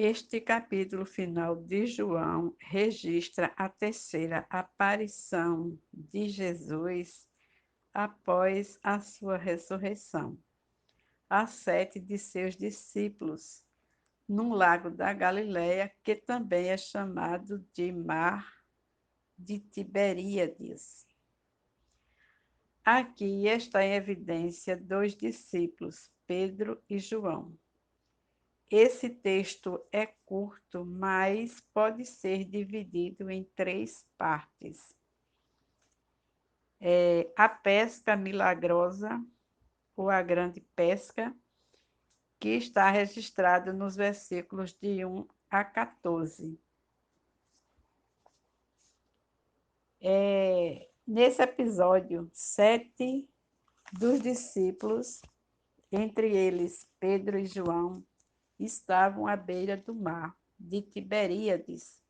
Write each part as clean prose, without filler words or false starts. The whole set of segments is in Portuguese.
Este capítulo final de João registra a terceira aparição de Jesus após a sua ressurreição, a 7 de seus discípulos, num lago da Galileia, que também é chamado de Mar de Tiberíades. Aqui está em evidência dois discípulos, Pedro e João. Esse texto é curto, mas pode ser dividido em três partes. A pesca milagrosa, ou a grande pesca, que está registrado nos versículos de 1 a 14. Nesse episódio, 7 dos discípulos, entre eles Pedro e João, estavam à beira do mar de Tiberíades.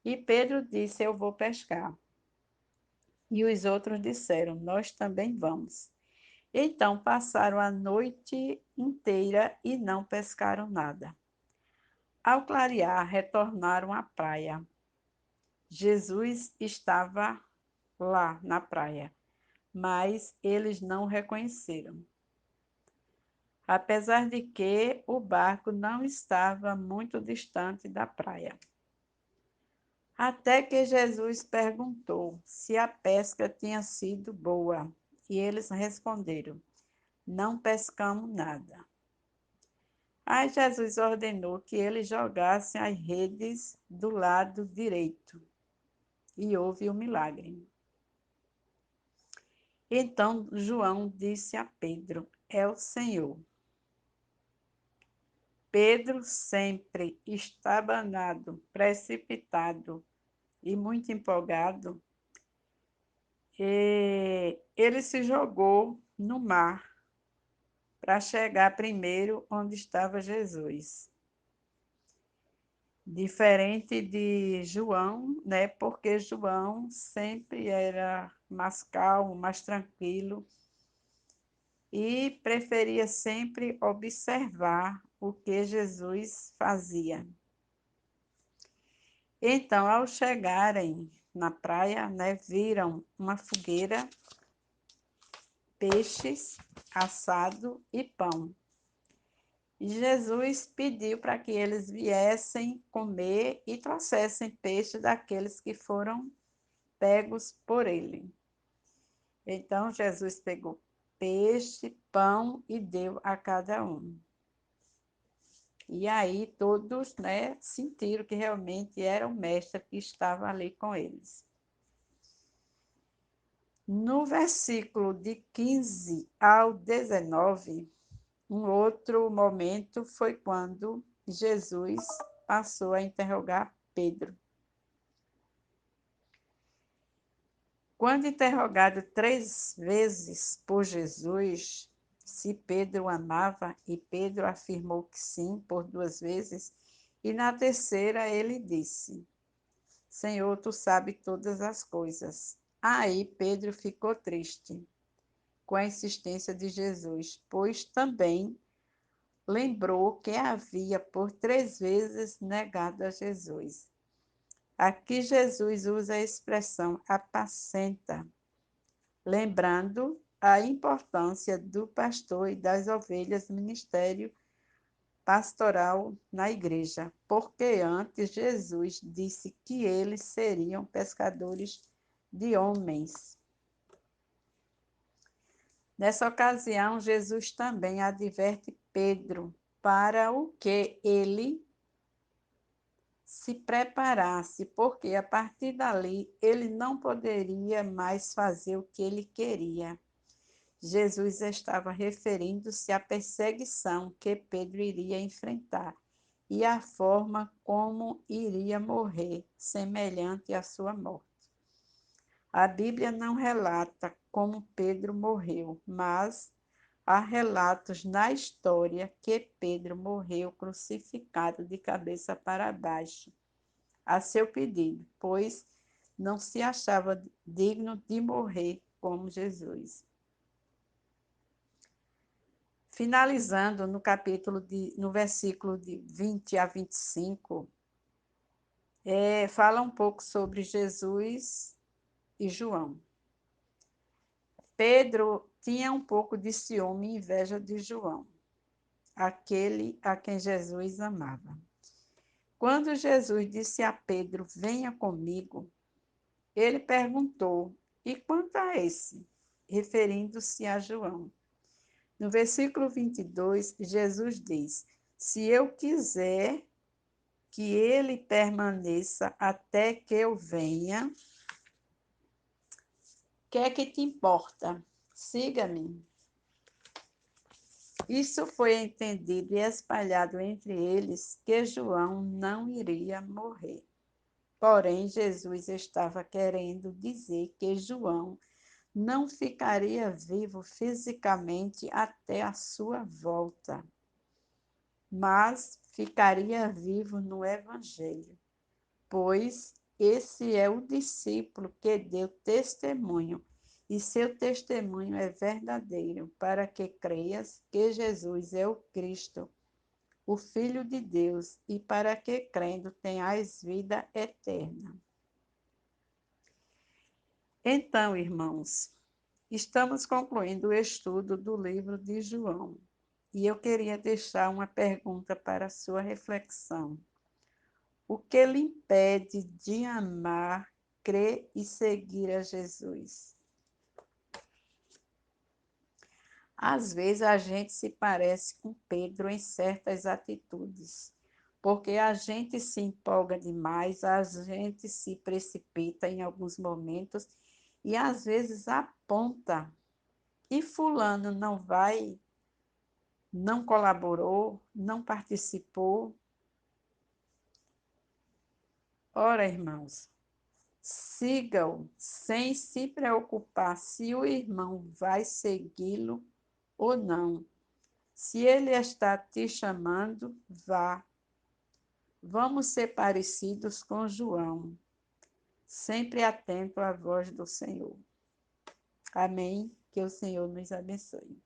E Pedro disse: Eu vou pescar. E os outros disseram: Nós também vamos. Então passaram a noite inteira e não pescaram nada. Ao clarear, retornaram à praia. Jesus estava lá na praia, mas eles não o reconheceram. Apesar de que o barco não estava muito distante da praia. Até que Jesus perguntou se a pesca tinha sido boa, e eles responderam: Não pescamos nada. Aí Jesus ordenou que eles jogassem as redes do lado direito, e houve um milagre. Então João disse a Pedro: É o Senhor. Pedro, sempre estabanado, precipitado e muito empolgado, ele se jogou no mar para chegar primeiro onde estava Jesus. Diferente de João, né? Porque João sempre era mais calmo, mais tranquilo e preferia sempre observar o que Jesus fazia. Então, ao chegarem na praia, né, viram uma fogueira, peixes assado e pão. E Jesus pediu para que eles viessem comer e trouxessem peixe daqueles que foram pegos por ele. Então Jesus pegou peixe, pão e deu a cada um. E aí todos, né, sentiram que realmente era o mestre que estava ali com eles. No versículo de 15 ao 19, um outro momento foi quando Jesus passou a interrogar Pedro. Quando interrogado 3 vezes por Jesus se Pedro o amava, e Pedro afirmou que sim por 2 vezes, e na terceira ele disse: Senhor, tu sabes todas as coisas. Aí Pedro ficou triste com a insistência de Jesus, pois também lembrou que havia por 3 vezes negado a Jesus. Aqui Jesus usa a expressão apacenta, lembrando a importância do pastor e das ovelhas no ministério pastoral na igreja, porque antes Jesus disse que eles seriam pescadores de homens. Nessa ocasião, Jesus também adverte Pedro para o que ele se preparasse, porque a partir dali ele não poderia mais fazer o que ele queria. Jesus estava referindo-se à perseguição que Pedro iria enfrentar e à forma como iria morrer, semelhante à sua morte. A Bíblia não relata como Pedro morreu, mas há relatos na história que Pedro morreu crucificado de cabeça para baixo, a seu pedido, pois não se achava digno de morrer como Jesus. Finalizando no versículo de 20 a 25, fala um pouco sobre Jesus e João. Pedro tinha um pouco de ciúme e inveja de João, aquele a quem Jesus amava. Quando Jesus disse a Pedro: "Venha comigo", ele perguntou: "E quanto a esse?", referindo-se a João. No versículo 22, Jesus diz: "Se eu quiser que ele permaneça até que eu venha, o que é que te importa? Siga-me." Isso foi entendido e espalhado entre eles que João não iria morrer. Porém, Jesus estava querendo dizer que João não ficaria vivo fisicamente até a sua volta, mas ficaria vivo no Evangelho, pois esse é o discípulo que deu testemunho, e seu testemunho é verdadeiro, para que creias que Jesus é o Cristo, o Filho de Deus, e para que, crendo, tenhais vida eterna. Então, irmãos, estamos concluindo o estudo do livro de João, e eu queria deixar uma pergunta para a sua reflexão. O que lhe impede de amar, crer e seguir a Jesus? Às vezes a gente se parece com Pedro em certas atitudes, porque a gente se empolga demais, a gente se precipita em alguns momentos e às vezes aponta. E fulano não vai, não colaborou, não participou. Ora, irmãos, siga-o sem se preocupar se o irmão vai segui-lo ou não. Se ele está te chamando, vá. Vamos ser parecidos com João, sempre atento à voz do Senhor. Amém? Que o Senhor nos abençoe.